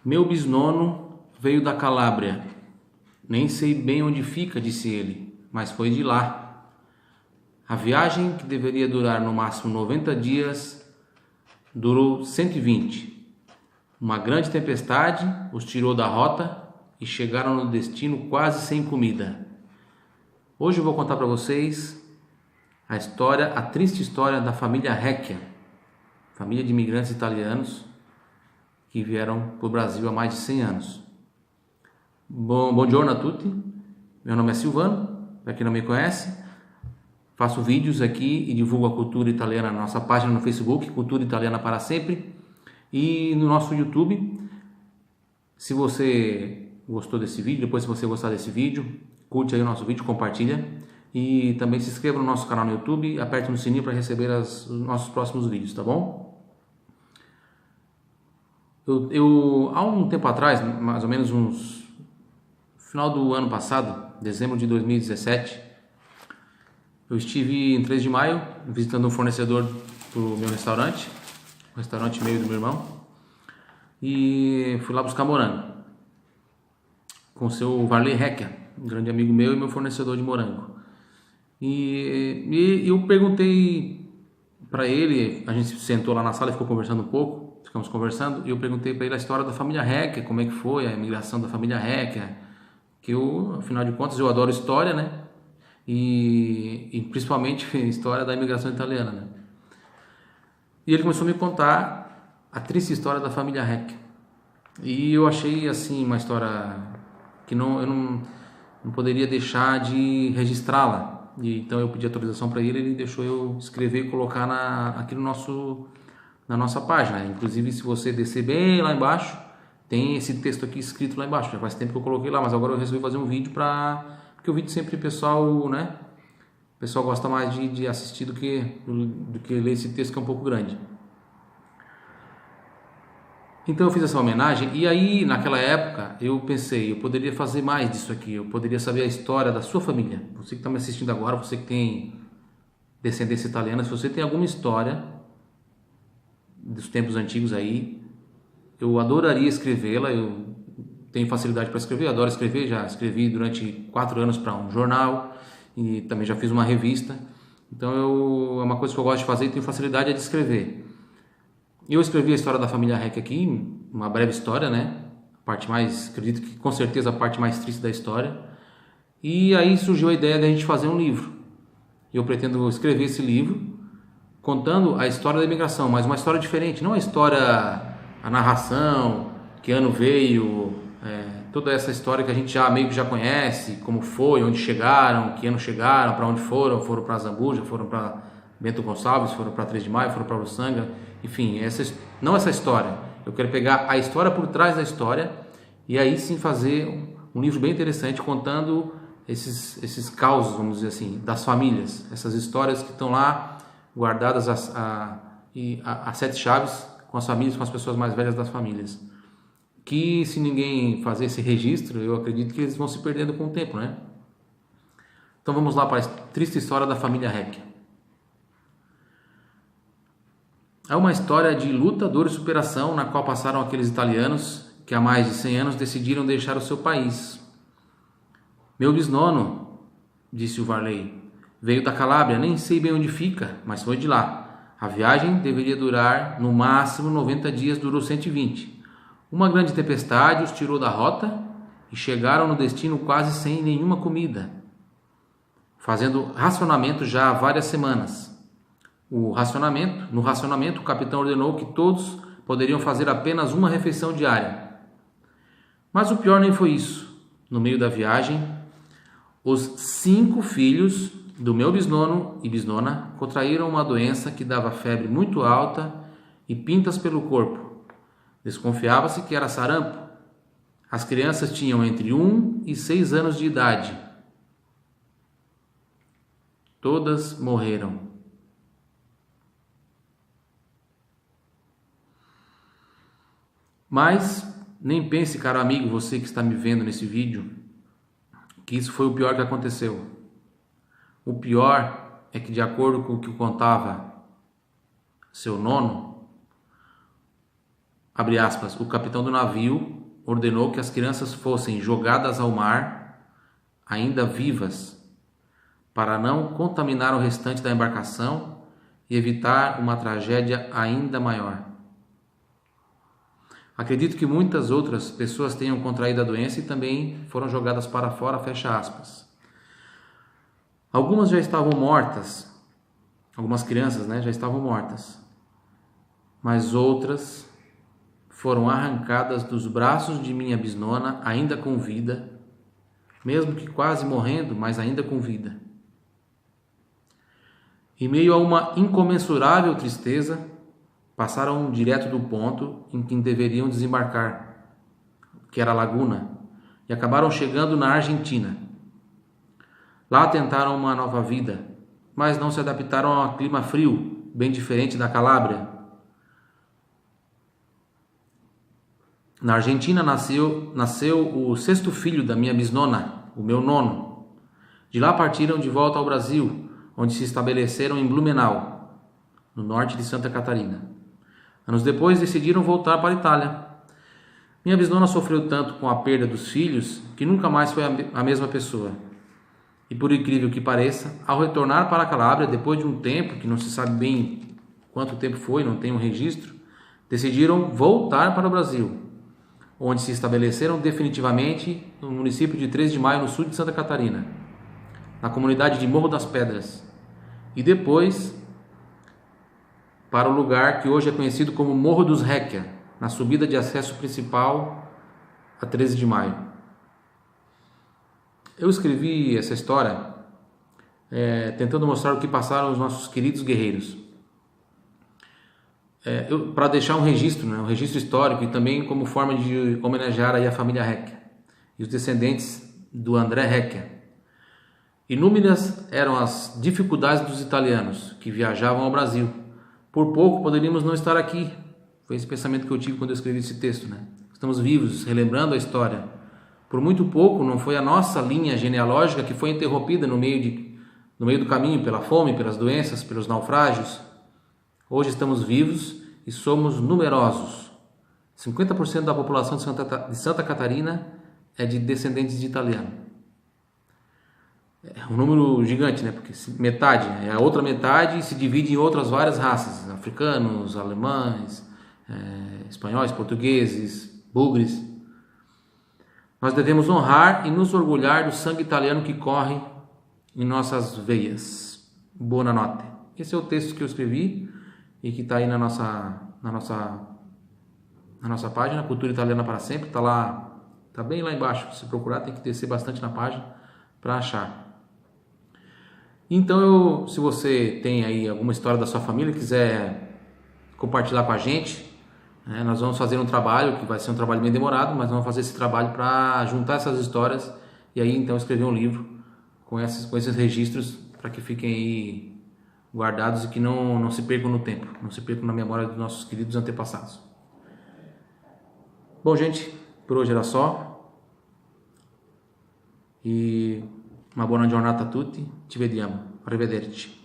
Meu bisnono veio da Calábria. Nem sei bem onde fica, disse ele, mas foi de lá. A viagem, que deveria durar no máximo 90 dias, durou 120. Uma grande tempestade os tirou da rota e chegaram no destino quase sem comida. Hoje eu vou contar para vocês a triste história da família Recchia, família de imigrantes italianos que vieram para o Brasil há mais de 100 anos. Bom giorno a tutti, meu nome é Silvano, para quem não me conhece, faço vídeos aqui e divulgo a cultura italiana na nossa página no Facebook, Cultura Italiana para Sempre, e no nosso YouTube. Se você gostou desse vídeo, depois se você gostar desse vídeo, curte aí o nosso vídeo, compartilha e também se inscreva no nosso canal no YouTube e aperte no sininho para receber os nossos próximos vídeos, tá bom? Há um tempo atrás, mais ou menos final do ano passado, dezembro de 2017, eu estive em 3 de maio visitando um fornecedor para o meu restaurante, o restaurante meio do meu irmão, e fui lá buscar morango com o seu Varley Recchia, um grande amigo meu e meu fornecedor de morango. E eu perguntei para ele, a gente sentou lá na sala e ficou conversando um pouco, ficamos conversando, e eu perguntei para ele a história da família Recchia, como é que foi a imigração da família Recchia, que eu, afinal de contas, eu adoro história, né? E principalmente a história da imigração italiana, né? E ele começou a me contar a triste história da família Recchia. E eu achei, assim, uma história que eu não poderia deixar de registrá-la. E então eu pedi autorização para ele deixou eu escrever e colocar aqui na nossa página. Inclusive, se você descer bem lá embaixo, tem esse texto aqui escrito lá embaixo. Já faz tempo que eu coloquei lá, mas agora eu resolvi fazer um vídeo porque o vídeo sempre o pessoal, né? O pessoal gosta mais de assistir do que ler esse texto que é um pouco grande. Então eu fiz essa homenagem e aí naquela época eu pensei, eu poderia fazer mais disso aqui, eu poderia saber a história da sua família. Você que está me assistindo agora, você que tem descendência italiana, se você tem alguma história dos tempos antigos aí, eu adoraria escrevê-la. Eu tenho facilidade para escrever, adoro escrever, já escrevi durante 4 anos para um jornal e também já fiz uma revista. Então é uma coisa que eu gosto de fazer e tenho facilidade de escrever. Eu escrevi a história da família Recchia aqui, uma breve história, né? A parte mais, acredito que com certeza a parte mais triste da história. E aí surgiu a ideia de a gente fazer um livro. Eu pretendo escrever esse livro contando a história da imigração, mas uma história diferente, não a história, a narração, que ano veio, toda essa história que a gente já meio que já conhece, como foi, onde chegaram, que ano chegaram, para onde foram para Zambuja, foram para Bento Gonçalves, foram para 3 de Maio, foram para Uruçanga, enfim, não essa história. Eu quero pegar a história por trás da história e aí sim fazer um livro bem interessante contando esses causos, vamos dizer assim, das famílias, essas histórias que estão lá guardadas a 7 chaves com as famílias, com as pessoas mais velhas das famílias. Que se ninguém fazer esse registro, eu acredito que eles vão se perdendo com o tempo, né? Então vamos lá para a triste história da família Recchia. É uma história de luta, dor e superação na qual passaram aqueles italianos que há mais de 100 anos decidiram deixar o seu país. Meu bisnono, disse o Varley, veio da Calábria, nem sei bem onde fica, mas foi de lá. A viagem deveria durar no máximo 90 dias, durou 120. Uma grande tempestade os tirou da rota e chegaram no destino quase sem nenhuma comida, fazendo racionamento já há várias semanas. No racionamento, o capitão ordenou que todos poderiam fazer apenas uma refeição diária. Mas o pior nem foi isso. No meio da viagem, os 5 filhos do meu bisnono e bisnona contraíram uma doença que dava febre muito alta e pintas pelo corpo. Desconfiava-se que era sarampo. As crianças tinham entre 1 e 6 anos de idade. Todas morreram. Mas nem pense, caro amigo, você que está me vendo nesse vídeo, que isso foi o pior que aconteceu. O pior é que, de acordo com o que contava seu nono, abre aspas, o capitão do navio ordenou que as crianças fossem jogadas ao mar, ainda vivas, para não contaminar o restante da embarcação e evitar uma tragédia ainda maior. Acredito que muitas outras pessoas tenham contraído a doença e também foram jogadas para fora, fecha aspas. Algumas já estavam mortas, algumas crianças, já estavam mortas, mas outras foram arrancadas dos braços de minha bisnona, ainda com vida, mesmo que quase morrendo, mas ainda com vida. Em meio a uma incomensurável tristeza, passaram direto do ponto em que deveriam desembarcar, que era a laguna, e acabaram chegando na Argentina. Lá tentaram uma nova vida, mas não se adaptaram a um clima frio, bem diferente da Calábria. Na Argentina nasceu o 6º filho da minha bisnona, o meu nono. De lá partiram de volta ao Brasil, onde se estabeleceram em Blumenau, no norte de Santa Catarina. Anos depois decidiram voltar para a Itália. Minha bisnona sofreu tanto com a perda dos filhos que nunca mais foi a mesma pessoa. E por incrível que pareça, ao retornar para a Calábria, depois de um tempo, que não se sabe bem quanto tempo foi, não tem um registro, decidiram voltar para o Brasil, onde se estabeleceram definitivamente no município de 3 de Maio, no sul de Santa Catarina, na comunidade de Morro das Pedras, e depois para o lugar que hoje é conhecido como Morro dos Réquia, na subida de acesso principal a 13 de Maio. Eu escrevi essa história tentando mostrar o que passaram os nossos queridos guerreiros, para deixar um registro, um registro histórico, e também como forma de homenagear aí a família Réquia e os descendentes do André Réquia. Inúmeras eram as dificuldades dos italianos que viajavam ao Brasil. Por pouco poderíamos não estar aqui. Foi esse pensamento que eu tive quando eu escrevi esse texto, Estamos vivos, relembrando a história. Por muito pouco não foi a nossa linha genealógica que foi interrompida no meio do caminho, pela fome, pelas doenças, pelos naufrágios. Hoje estamos vivos e somos numerosos. 50% da população de Santa Catarina é de descendentes de italiano. É um número gigante, porque metade, a outra metade se divide em outras várias raças, africanos, alemães, espanhóis, portugueses, bugres. Nós devemos honrar e nos orgulhar do sangue italiano que corre em nossas veias. Buonanotte. Esse é o texto que eu escrevi e que está aí na nossa página, Cultura Italiana para Sempre. Está lá, está bem lá embaixo. Se procurar, tem que descer bastante na página para achar. Então, se você tem aí alguma história da sua família, quiser compartilhar com a gente, nós vamos fazer um trabalho, que vai ser um trabalho bem demorado, mas vamos fazer esse trabalho para juntar essas histórias e aí então escrever um livro com esses registros para que fiquem aí guardados e que não se percam no tempo, não se percam na memória dos nossos queridos antepassados. Bom, gente, por hoje era só. E uma buona giornata a tutti, ci vediamo, arrivederci.